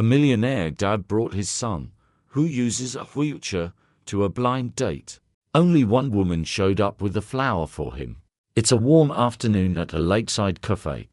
A millionaire dad brought his son, who uses a wheelchair, to a blind date. Only one woman showed up with a flower for him. It's a warm afternoon at a lakeside cafe,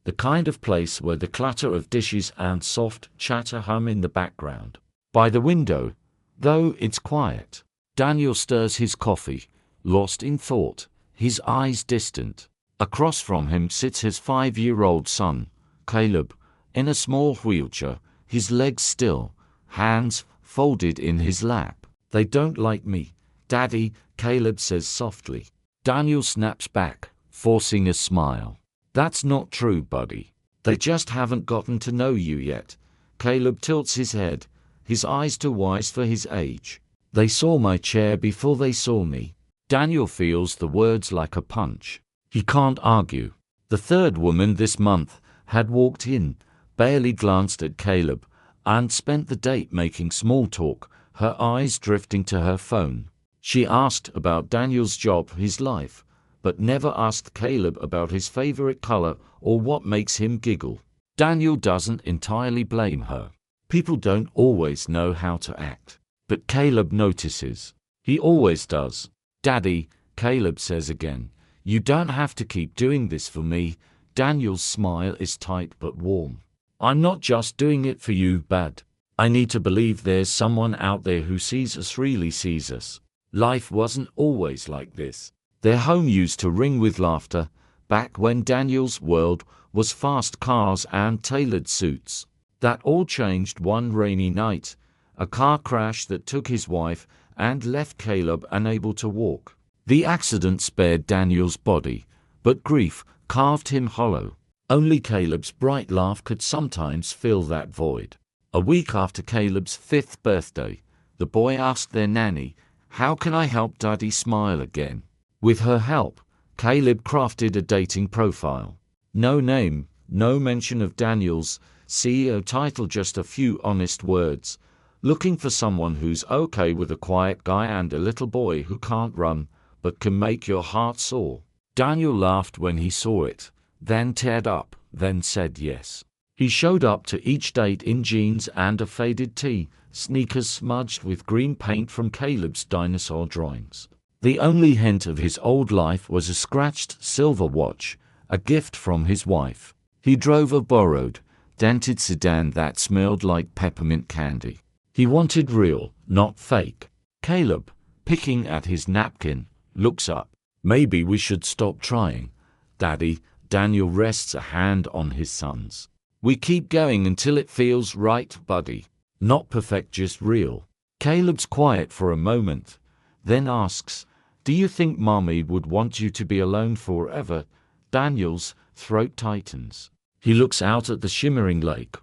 the kind of place where the clatter of dishes and soft chatter hum in the background. By the window, though, it's quiet. Daniel stirs his coffee, lost in thought, his eyes distant. Across from him sits his 5-year-old son, Caleb, in a small wheelchair, his legs still, hands folded in his lap. "They don't like me, Daddy," Caleb says softly. Daniel snaps back, forcing a smile. "That's not true, buddy. They just haven't gotten to know you yet." Caleb tilts his head, his eyes too wise for his age. "They saw my chair before they saw me." Daniel feels the words like a punch. He can't argue. The third woman this month had walked in, barely glanced at Caleb, and spent the date making small talk, her eyes drifting to her phone. She asked about Daniel's job, his life, but never asked Caleb about his favorite color or what makes him giggle. Daniel doesn't entirely blame her. People don't always know how to act. But Caleb notices. He always does. "Daddy," Caleb says again, "you don't have to keep doing this for me." Daniel's smile is tight but warm. "I'm not just doing it for you, Bad. I need to believe there's someone out there who sees us, really sees us." Life wasn't always like this. Their home used to ring with laughter, back when Daniel's world was fast cars and tailored suits. That all changed one rainy night, a car crash that took his wife and left Caleb unable to walk. The accident spared Daniel's body, but grief carved him hollow. Only Caleb's bright laugh could sometimes fill that void. A week after Caleb's 5th birthday, the boy asked their nanny, "How can I help Daddy smile again?" With her help, Caleb crafted a dating profile. No name, no mention of Daniel's CEO title, just a few honest words. Looking for someone who's okay with a quiet guy and a little boy who can't run, but can make your heart soar. Daniel laughed when he saw it, then teared up, then said yes. He showed up to each date in jeans and a faded tee, sneakers smudged with green paint from Caleb's dinosaur drawings. The only hint of his old life was a scratched silver watch, a gift from his wife. He drove a borrowed, dented sedan that smelled like peppermint candy. He wanted real, not fake. Caleb, picking at his napkin, looks up. "Maybe we should stop trying, Daddy." Daniel rests a hand on his son's. "We keep going until it feels right, buddy. Not perfect, just real." Caleb's quiet for a moment, then asks, "Do you think Mommy would want you to be alone forever?" Daniel's throat tightens. He looks out at the shimmering lake,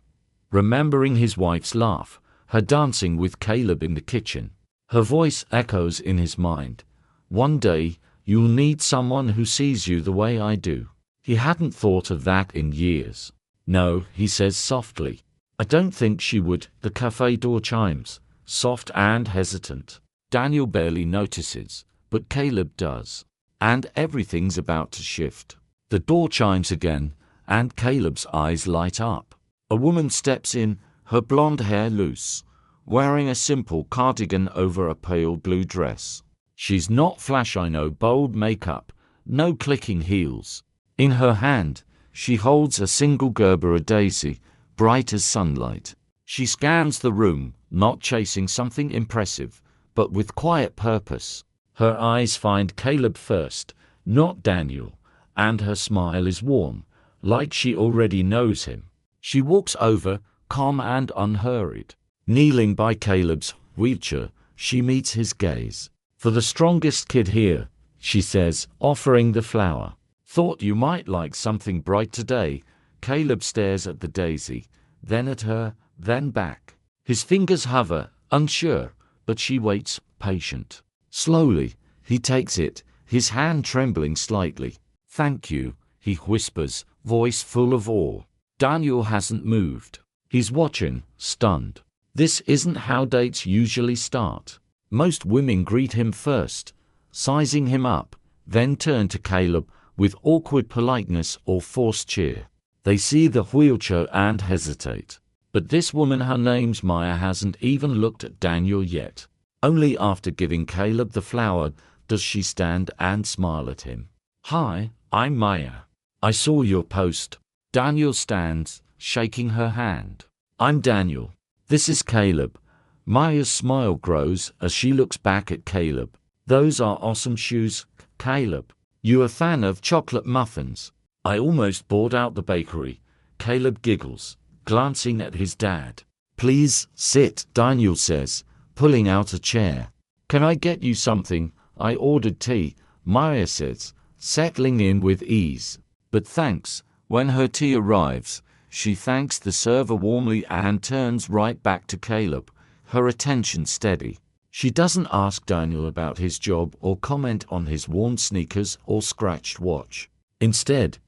remembering his wife's laugh, her dancing with Caleb in the kitchen. Her voice echoes in his mind. "One day, you'll need someone who sees you the way I do." He hadn't thought of that in years. "No," he says softly. "I don't think she would." The cafe door chimes, soft and hesitant. Daniel barely notices, but Caleb does. And everything's about to shift. The door chimes again, and Caleb's eyes light up. A woman steps in, her blonde hair loose, wearing a simple cardigan over a pale blue dress. She's not flash, I know, bold makeup, no clicking heels. In her hand, she holds a single Gerber, a daisy, bright as sunlight. She scans the room, not chasing something impressive, but with quiet purpose. Her eyes find Caleb first, not Daniel, and her smile is warm, like she already knows him. She walks over, calm and unhurried. Kneeling by Caleb's wheelchair, she meets his gaze. "For the strongest kid here," she says, offering the flower. "Thought you might like something bright today." Caleb stares at the daisy, then at her, then back. His fingers hover, unsure, but she waits, patient. Slowly, he takes it, his hand trembling slightly. "Thank you," he whispers, voice full of awe. Daniel hasn't moved. He's watching, stunned. This isn't how dates usually start. Most women greet him first, sizing him up, then turn to Caleb with awkward politeness or forced cheer. They see the wheelchair and hesitate. But this woman, her name's Maya, hasn't even looked at Daniel yet. Only after giving Caleb the flower does she stand and smile at him. "Hi, I'm Maya. I saw your post." Daniel stands, shaking her hand. "I'm Daniel. This is Caleb." Maya's smile grows as she looks back at Caleb. "Those are awesome shoes, Caleb. You a fan of chocolate muffins?" "I almost bought out the bakery." Caleb giggles, glancing at his dad. "Please sit," Daniel says, pulling out a chair. "Can I get you something? I ordered tea," Maya says, settling in with ease. "But thanks." When her tea arrives, she thanks the server warmly and turns right back to Caleb, her attention steady. She doesn't ask Daniel about his job or comment on his worn sneakers or scratched watch. Instead,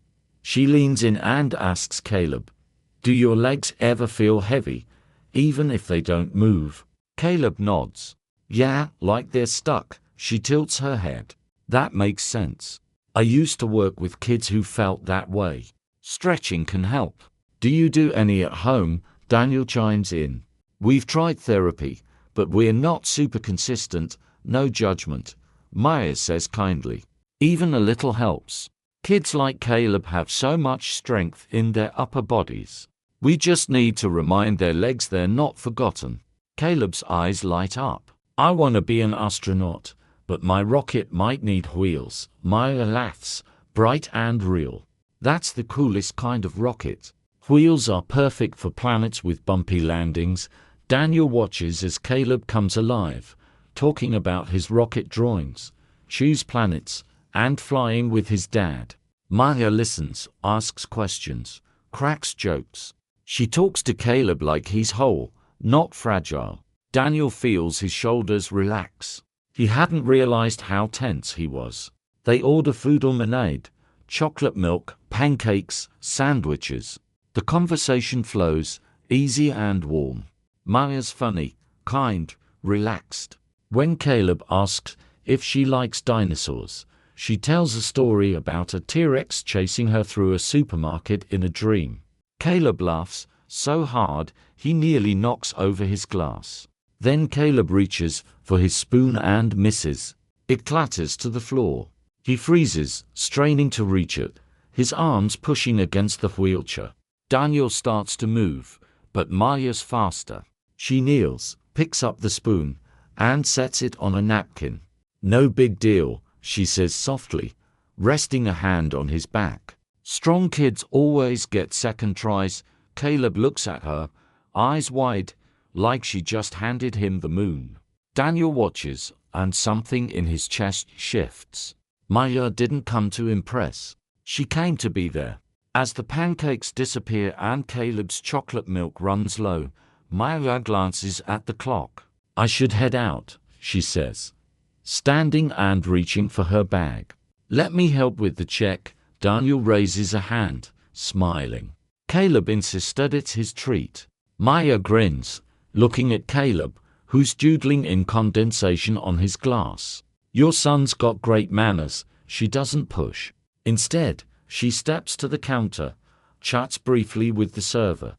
she leans in and asks Caleb, "Do your legs ever feel heavy, even if they don't move?" Caleb nods. "Yeah, like they're stuck." She tilts her head. "That makes sense. I used to work with kids who felt that way. Stretching can help." "Do you do any at home?" Daniel chimes in. "We've tried therapy, but we're not super consistent. No judgment," Maya says kindly. "Even a little helps. Kids like Caleb have so much strength in their upper bodies. We just need to remind their legs they're not forgotten." Caleb's eyes light up. "I want to be an astronaut, but my rocket might need wheels." Maya laughs, bright and real. "That's the coolest kind of rocket. Wheels are perfect for planets with bumpy landings." Daniel watches as Caleb comes alive, talking about his rocket drawings, choose planets, and flying with his dad. Maya listens, asks questions, cracks jokes. She talks to Caleb like he's whole, not fragile. Daniel feels his shoulders relax. He hadn't realized how tense he was. They order food or lemonade, chocolate milk, pancakes, sandwiches. The conversation flows, easy and warm. Maya's funny, kind, relaxed. When Caleb asks if she likes dinosaurs, she tells a story about a T-Rex chasing her through a supermarket in a dream. Caleb laughs so hard he nearly knocks over his glass. Then Caleb reaches for his spoon and misses. It clatters to the floor. He freezes, straining to reach it, his arms pushing against the wheelchair. Daniel starts to move, but Maya's faster. She kneels, picks up the spoon, and sets it on a napkin. "No big deal," she says softly, resting a hand on his back. "Strong kids always get second tries." Caleb looks at her, eyes wide, like she just handed him the moon. Daniel watches, and something in his chest shifts. Maya didn't come to impress. She came to be there. As the pancakes disappear and Caleb's chocolate milk runs low, Maya glances at the clock. "I should head out," she says, standing and reaching for her bag. "Let me help with the check." Daniel raises a hand, smiling. Caleb insisted it's his treat. Maya grins, looking at Caleb, who's doodling in condensation on his glass. "Your son's got great manners." She doesn't push. Instead, she steps to the counter, chats briefly with the server,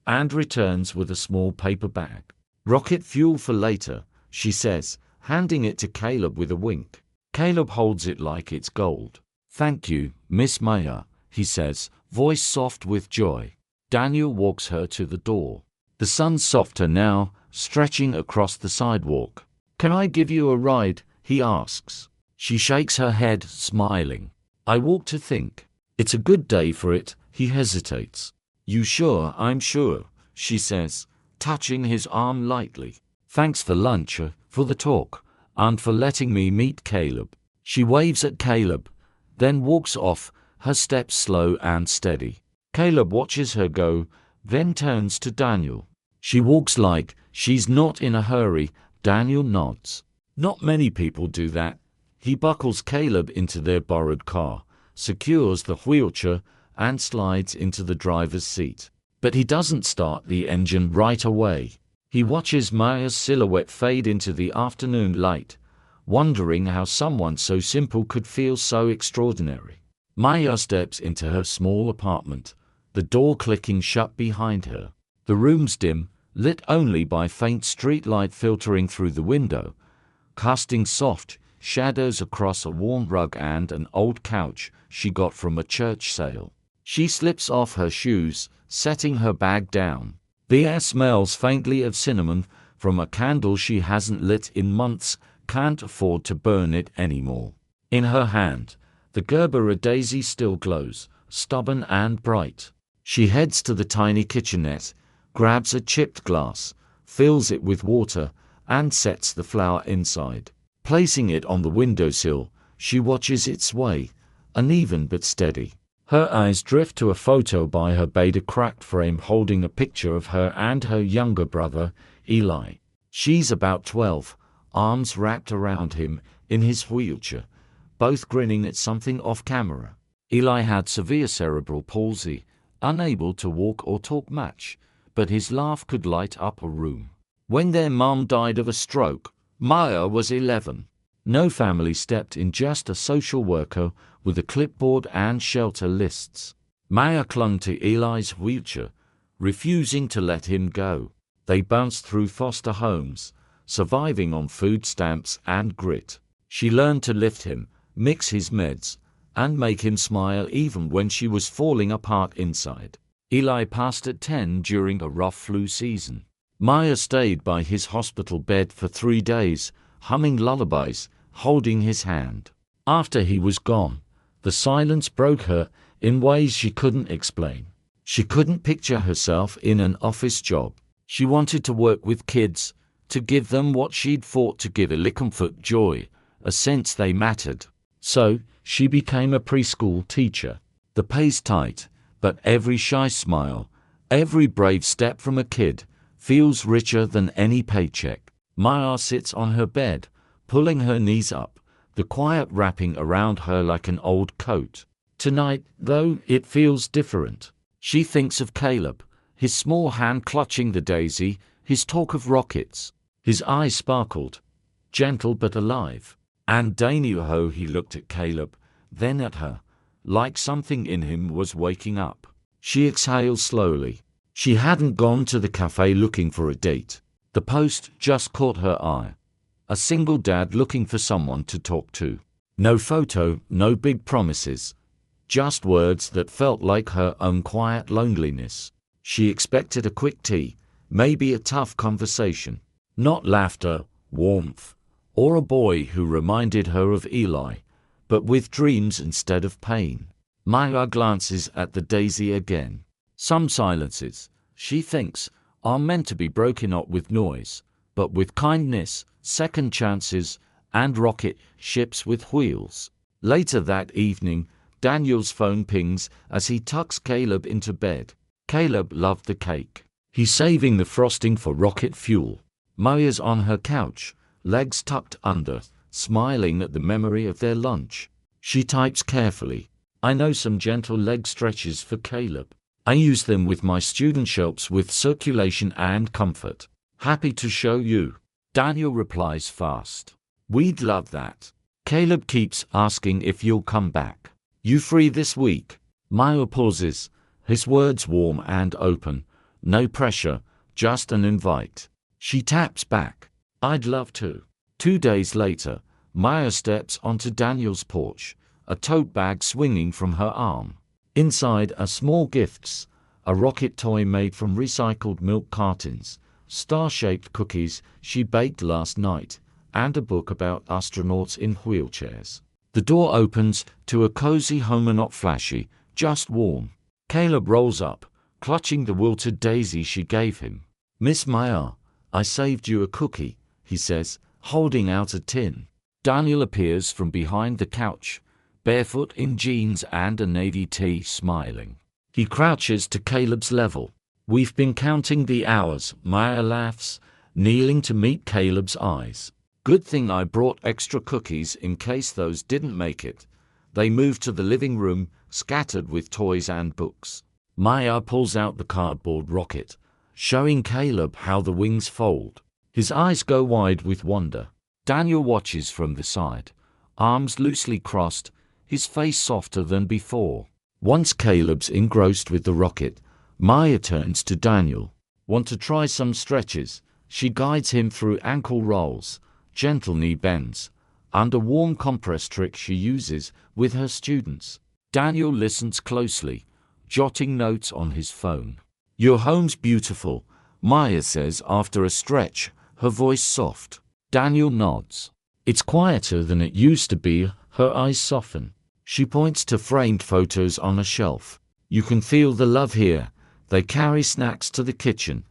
and returns with a small paper bag. "Rocket fuel for later," she says, handing it to Caleb with a wink. Caleb holds it like it's gold. "Thank you, Miss Maya," he says, voice soft with joy. Daniel walks her to the door. The sun's softer now, stretching across the sidewalk. "Can I give you a ride?" he asks. She shakes her head, smiling. "I walk to think." "It's a good day for it." He hesitates. "You sure?" "I'm sure," she says, touching his arm lightly. "Thanks for lunch, for the talk, and for letting me meet Caleb." She waves at Caleb, then walks off, her steps slow and steady. Caleb watches her go, then turns to Daniel. She walks like she's not in a hurry. Daniel nods. Not many people do that. He buckles Caleb into their borrowed car, secures the wheelchair, and slides into the driver's seat. But he doesn't start the engine right away. He watches Maya's silhouette fade into the afternoon light, wondering how someone so simple could feel so extraordinary. Maya steps into her small apartment, the door clicking shut behind her. The room's dim, lit only by faint streetlight filtering through the window, casting soft shadows across a worn rug and an old couch she got from a church sale. She slips off her shoes, setting her bag down. The air smells faintly of cinnamon from a candle she hasn't lit in months, can't afford to burn it anymore. In her hand, the Gerbera daisy still glows, stubborn and bright. She heads to the tiny kitchenette, grabs a chipped glass, fills it with water, and sets the flower inside. Placing it on the windowsill, she watches it sway, uneven but steady. Her eyes drift to a photo by her bed, a cracked frame holding a picture of her and her younger brother, Eli. She's about 12, arms wrapped around him in his wheelchair, both grinning at something off camera. Eli had severe cerebral palsy, unable to walk or talk much, but his laugh could light up a room. When their mom died of a stroke, Maya was 11. No family stepped in, just a social worker with a clipboard and shelter lists. Maya clung to Eli's wheelchair, refusing to let him go. They bounced through foster homes, surviving on food stamps and grit. She learned to lift him, mix his meds, and make him smile even when she was falling apart inside. Eli passed at 10 during a rough flu season. Maya stayed by his hospital bed for 3 days, humming lullabies, holding his hand. After he was gone, the silence broke her in ways she couldn't explain. She couldn't picture herself in an office job. She wanted to work with kids, to give them what she'd fought to give comfort, joy, a sense they mattered. So, she became a preschool teacher. The pay's tight, but every shy smile, every brave step from a kid, feels richer than any paycheck. Maya sits on her bed, pulling her knees up, the quiet wrapping around her like an old coat. Tonight, though, it feels different. She thinks of Caleb, his small hand clutching the daisy, his talk of rockets. His eyes sparkled, gentle but alive. And Daniel, he looked at Caleb, then at her, like something in him was waking up. She exhaled slowly. She hadn't gone to the cafe looking for a date. The post just caught her eye. A single dad looking for someone to talk to. No photo, no big promises. Just words that felt like her own quiet loneliness. She expected a quick tea, maybe a tough conversation. Not laughter, warmth, or a boy who reminded her of Eli, but with dreams instead of pain. Maya glances at the daisy again. Some silences, she thinks, are meant to be broken up with noise, but with kindness, second chances, and rocket ships with wheels. Later that evening, Daniel's phone pings as he tucks Caleb into bed. Caleb loved the cake. He's saving the frosting for rocket fuel. Maya's on her couch, legs tucked under, smiling at the memory of their lunch. She types carefully. I know some gentle leg stretches for Caleb. I use them with my students, helps with circulation and comfort. Happy to show you. Daniel replies fast. We'd love that. Caleb keeps asking if you'll come back. You free this week? Maya pauses, his words warm and open. No pressure, just an invite. She taps back. I'd love to. 2 days later, Maya steps onto Daniel's porch, a tote bag swinging from her arm. Inside are small gifts, a rocket toy made from recycled milk cartons, star-shaped cookies she baked last night, and a book about astronauts in wheelchairs. The door opens to a cozy home, not flashy, just warm. Caleb rolls up, clutching the wilted daisy she gave him. Miss Maya, I saved you a cookie, he says, holding out a tin. Daniel appears from behind the couch, barefoot in jeans and a navy tee, smiling. He crouches to Caleb's level. We've been counting the hours, Maya laughs, kneeling to meet Caleb's eyes. Good thing I brought extra cookies in case those didn't make it. They move to the living room, scattered with toys and books. Maya pulls out the cardboard rocket, showing Caleb how the wings fold. His eyes go wide with wonder. Daniel watches from the side, arms loosely crossed, his face softer than before. Once Caleb's engrossed with the rocket, Maya turns to Daniel. Want to try some stretches? She guides him through ankle rolls, gentle knee bends, and a warm compress trick she uses with her students. Daniel listens closely, jotting notes on his phone. "Your home's beautiful," Maya says after a stretch, her voice soft. Daniel nods. "It's quieter than it used to be." Her eyes soften. She points to framed photos on a shelf. "You can feel the love here." They carry snacks to the kitchen,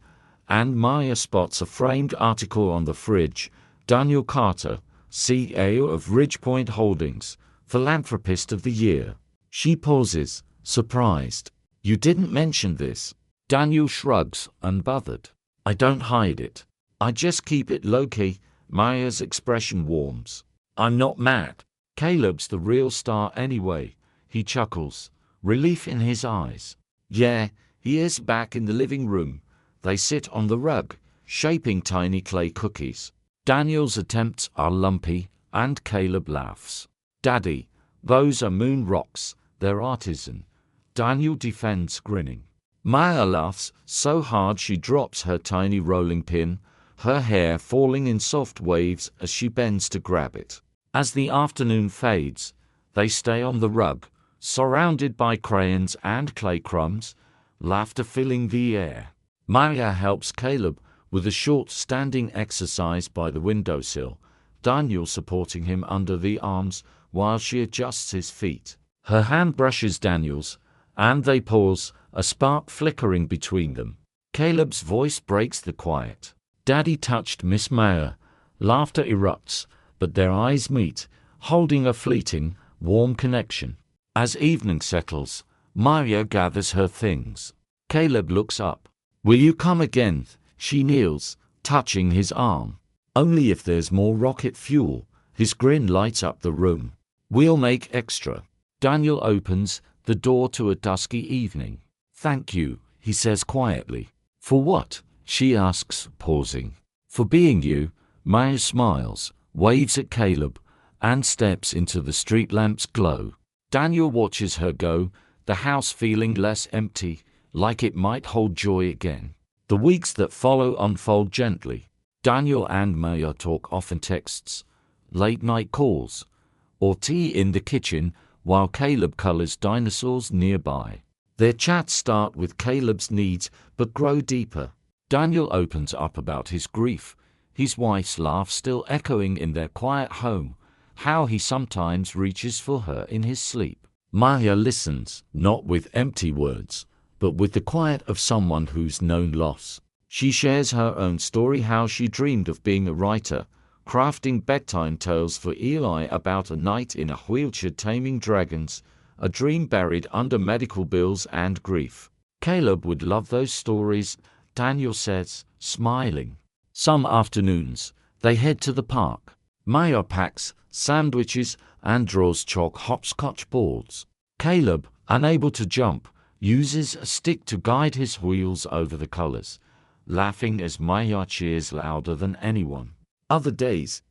and Maya spots a framed article on the fridge. Daniel Carter, CEO of Ridgepoint Holdings, Philanthropist of the Year. She pauses, surprised. "You didn't mention this." Daniel shrugs, unbothered. "I don't hide it. I just keep it low-key." Maya's expression warms. "I'm not mad. Caleb's the real star anyway." He chuckles, relief in his eyes. "Yeah, he is." Back in the living room, they sit on the rug, shaping tiny clay cookies. Daniel's attempts are lumpy, and Caleb laughs. "Daddy, those are moon rocks. They're artisan." Daniel defends, grinning. Maya laughs so hard she drops her tiny rolling pin, her hair falling in soft waves as she bends to grab it. As the afternoon fades, they stay on the rug, surrounded by crayons and clay crumbs, laughter filling the air. Maya helps Caleb with a short standing exercise by the windowsill, Daniel supporting him under the arms while she adjusts his feet. Her hand brushes Daniel's, and they pause, a spark flickering between them. Caleb's voice breaks the quiet. "Daddy touched Miss Maya." Laughter erupts, but their eyes meet, holding a fleeting, warm connection. As evening settles, Maya gathers her things. Caleb looks up. "Will you come again?" She kneels, touching his arm. "Only if there's more rocket fuel." His grin lights up the room. "We'll make extra." Daniel opens the door to a dusky evening. "Thank you," he says quietly. "For what?" she asks, pausing. "For being you." Maya smiles, waves at Caleb, and steps into the street lamp's glow. Daniel watches her go, the house feeling less empty, like it might hold joy again. The weeks that follow unfold gently. Daniel and Maya talk often, texts, late-night calls, or tea in the kitchen while Caleb colors dinosaurs nearby. Their chats start with Caleb's needs but grow deeper. Daniel opens up about his grief, his wife's laugh still echoing in their quiet home, how he sometimes reaches for her in his sleep. Maya listens, not with empty words, but with the quiet of someone who's known loss. She shares her own story, how she dreamed of being a writer, crafting bedtime tales for Eli about a night in a wheelchair taming dragons, a dream buried under medical bills and grief. Caleb would love those stories, Daniel says, smiling. Some afternoons, they head to the park. Maya packs sandwiches and draws chalk hopscotch balls. Caleb, unable to jump, uses a stick to guide his wheels over the colors, laughing as Maya cheers louder than anyone. Other days,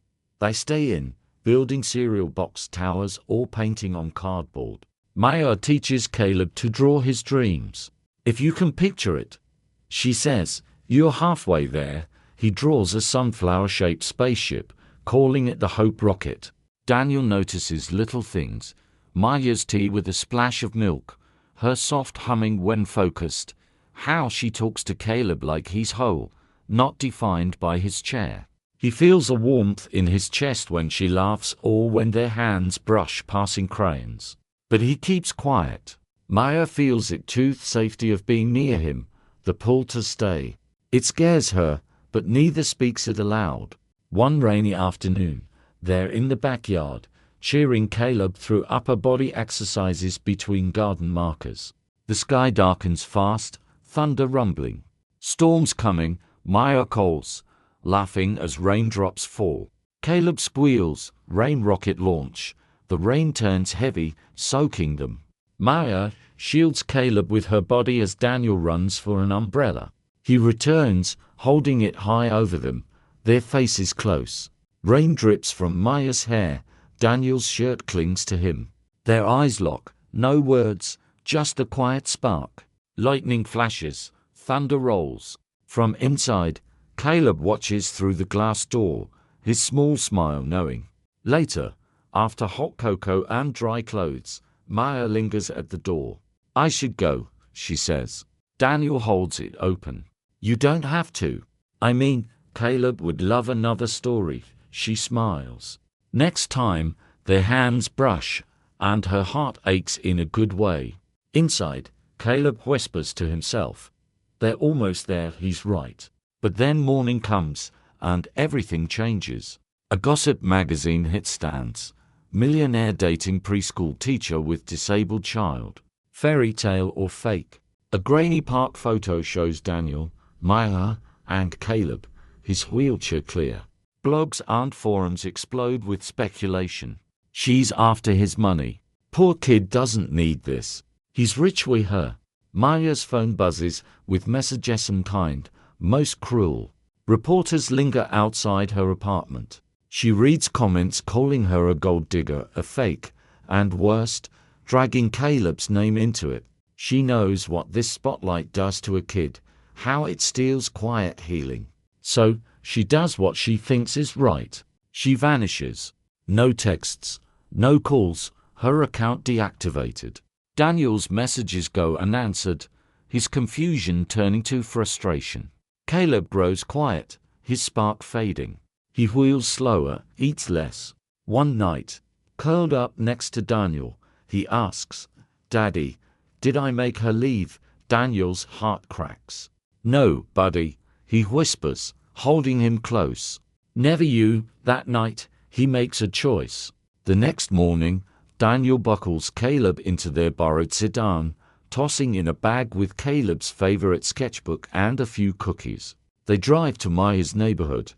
they stay in, building cereal box towers or painting on cardboard. Maya teaches Caleb to draw his dreams. "If you can picture it," she says, "you're halfway there." He draws a sunflower-shaped spaceship, calling it the Hope Rocket. Daniel notices little things. Maya's tea with a splash of milk, her soft humming when focused, how she talks to Caleb like he's whole, not defined by his chair. He feels a warmth in his chest when she laughs or when their hands brush passing crayons. But he keeps quiet. Maya feels it too, the safety of being near him, the pull to stay. It scares her, but neither speaks it aloud. One rainy afternoon, they're in the backyard, cheering Caleb through upper body exercises between garden markers. The sky darkens fast, thunder rumbling. "Storm's coming," Maya calls, laughing as raindrops fall. Caleb squeals, "Rain rocket launch." The rain turns heavy, soaking them. Maya shields Caleb with her body as Daniel runs for an umbrella. He returns, holding it high over them, their faces close. Rain drips from Maya's hair. Daniel's shirt clings to him. Their eyes lock, no words, just a quiet spark. Lightning flashes, thunder rolls. From inside, Caleb watches through the glass door, his small smile knowing. Later, after hot cocoa and dry clothes, Maya lingers at the door. I should go, she says. Daniel holds it open. You don't have to. I mean, Caleb would love another story, she smiles. Next time, their hands brush, and her heart aches in a good way. Inside, Caleb whispers to himself. They're almost there, he's right. But then morning comes, and everything changes. A gossip magazine hit stands. Millionaire dating preschool teacher with disabled child. Fairy tale or fake? A grainy park photo shows Daniel, Maya, and Caleb, his wheelchair clear. Blogs and forums explode with speculation. She's after his money. Poor kid doesn't need this. He's rich with her. Maya's phone buzzes with messages unkind, most cruel. Reporters linger outside her apartment. She reads comments calling her a gold digger, a fake, and worst, dragging Caleb's name into it. She knows what this spotlight does to a kid, how it steals quiet healing. So, she does what she thinks is right. She vanishes. No texts, no calls, her account deactivated. Daniel's messages go unanswered, his confusion turning to frustration. Caleb grows quiet, his spark fading. He wheels slower, eats less. One night, curled up next to Daniel, he asks, Daddy, did I make her leave? Daniel's heart cracks. No, buddy, he whispers, holding him close. Never you. That night, he makes a choice. The next morning, Daniel buckles Caleb into their borrowed sedan, tossing in a bag with Caleb's favorite sketchbook and a few cookies. They drive to Maya's neighborhood,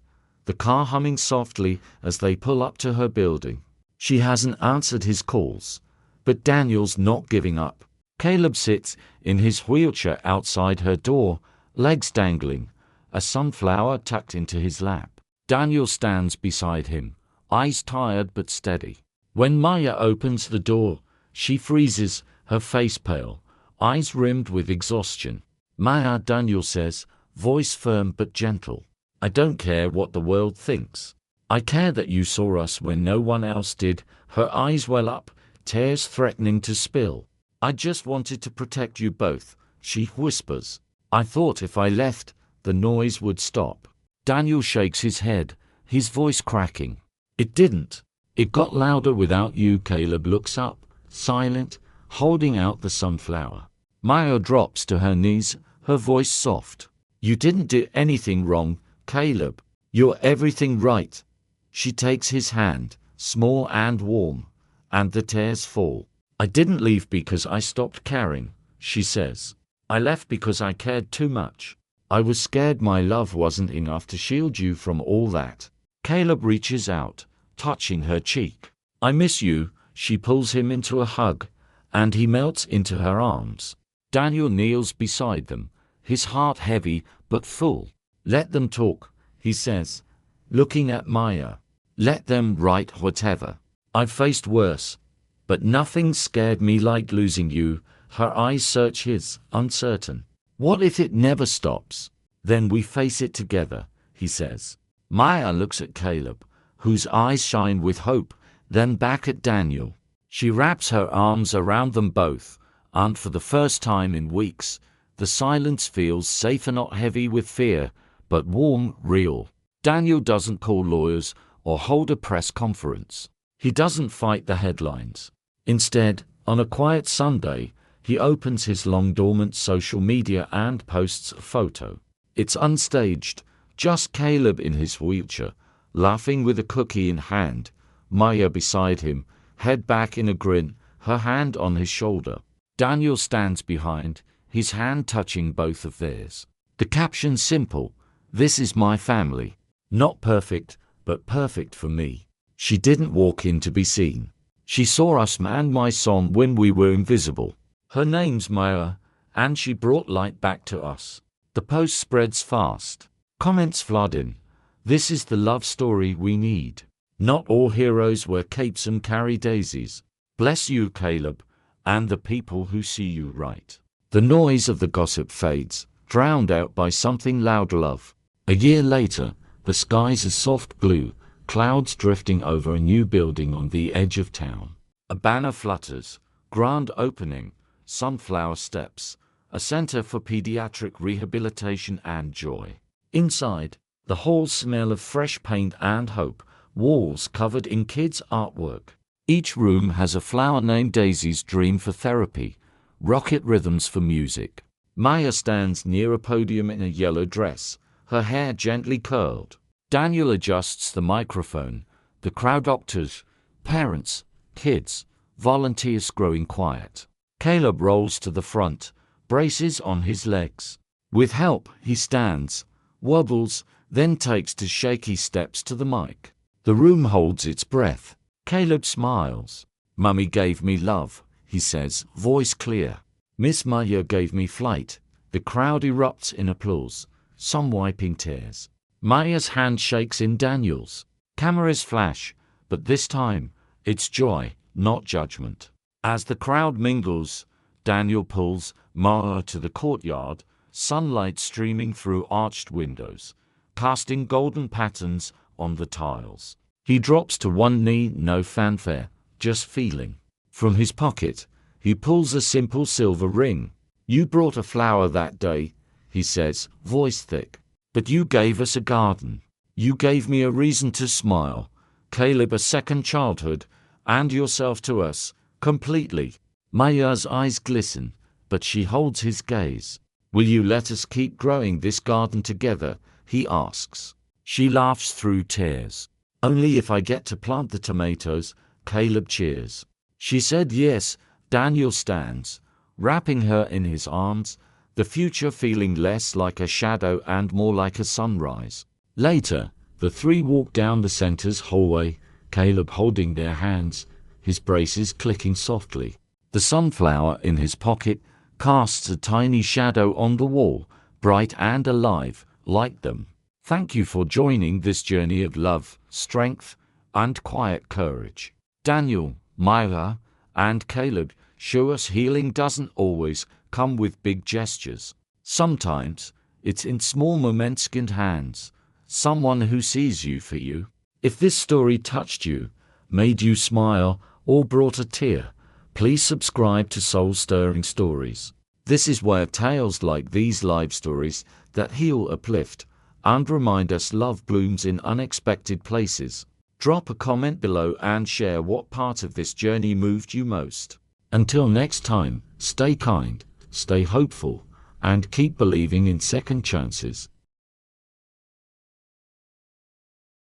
the car humming softly as they pull up to her building. She hasn't answered his calls, but Daniel's not giving up. Caleb sits in his wheelchair outside her door, legs dangling, a sunflower tucked into his lap. Daniel stands beside him, eyes tired but steady. When Maya opens the door, she freezes, her face pale, eyes rimmed with exhaustion. Maya, Daniel says, voice firm but gentle. I don't care what the world thinks. I care that you saw us when no one else did. Her eyes well up, tears threatening to spill. I just wanted to protect you both, she whispers. I thought if I left, the noise would stop. Daniel shakes his head, his voice cracking. It didn't. It got louder without you. Caleb looks up, silent, holding out the sunflower. Maya drops to her knees, her voice soft. You didn't do anything wrong, Caleb. You're everything right. She takes his hand, small and warm, and the tears fall. I didn't leave because I stopped caring, she says. I left because I cared too much. I was scared my love wasn't enough to shield you from all that. Caleb reaches out, touching her cheek. I miss you. She pulls him into a hug, and he melts into her arms. Daniel kneels beside them, his heart heavy but full. Let them talk, he says, looking at Maya. Let them write whatever. I've faced worse, but nothing scared me like losing you. Her eyes search his, uncertain. What if it never stops? Then we face it together, he says. Maya looks at Caleb, whose eyes shine with hope, then back at Daniel. She wraps her arms around them both, and for the first time in weeks, the silence feels safe and not heavy with fear, but warm, real. Daniel doesn't call lawyers or hold a press conference. He doesn't fight the headlines. Instead, on a quiet Sunday, he opens his long-dormant social media and posts a photo. It's unstaged, just Caleb in his wheelchair, laughing with a cookie in hand, Maya beside him, head back in a grin, her hand on his shoulder. Daniel stands behind, his hand touching both of theirs. The caption simple, "This is my family. Not perfect, but perfect for me." She didn't walk in to be seen. She saw us and my son when we were invisible. Her name's Maya, and she brought light back to us. The post spreads fast. Comments flood in. This is the love story we need. Not all heroes wear capes and carry daisies. Bless you, Caleb, and the people who see you right. The noise of the gossip fades, drowned out by something loud. Love. A year later, the skies are soft blue, clouds drifting over a new building on the edge of town. A banner flutters, grand opening, sunflower steps, a center for pediatric rehabilitation and joy. Inside, the halls smell of fresh paint and hope, walls covered in kids' artwork. Each room has a flower named Daisy's dream for therapy, rocket rhythms for music. Maya stands near a podium in a yellow dress, her hair gently curled. Daniel adjusts the microphone, the crowd doctors, parents, kids, volunteers growing quiet. Caleb rolls to the front, braces on his legs. With help, he stands, wobbles, then takes two shaky steps to the mic. The room holds its breath. Caleb smiles. "Mummy gave me love," he says, voice clear. "Miss Maya gave me flight." The crowd erupts in applause, some wiping tears. Maya's hand shakes in Daniel's. Cameras flash, but this time, it's joy, not judgment. As the crowd mingles, Daniel pulls Maya to the courtyard, sunlight streaming through arched windows, casting golden patterns on the tiles. He drops to one knee, no fanfare, just feeling. From his pocket, he pulls a simple silver ring. "You brought a flower that day," he says, voice thick. "But you gave us a garden. You gave me a reason to smile. Caleb, a second childhood, and yourself to us, completely." Maya's eyes glisten, but she holds his gaze. "Will you let us keep growing this garden together?" he asks. She laughs through tears. "Only if I get to plant the tomatoes," Caleb cheers. She said yes. Daniel stands, wrapping her in his arms, the future feeling less like a shadow and more like a sunrise. Later, the three walk down the center's hallway, Caleb holding their hands, his braces clicking softly. The sunflower in his pocket casts a tiny shadow on the wall, bright and alive, like them. Thank you for joining this journey of love, strength, and quiet courage. Daniel, Maya, and Caleb show us healing doesn't always come with big gestures. Sometimes, it's in small moments in hands, someone who sees you for you. If this story touched you, made you smile, or brought a tear, please subscribe to Soul Stirring Stories. This is where tales like these live stories that heal, uplift, and remind us love blooms in unexpected places. Drop a comment below and share what part of this journey moved you most. Until next time, stay kind, stay hopeful, and keep believing in second chances.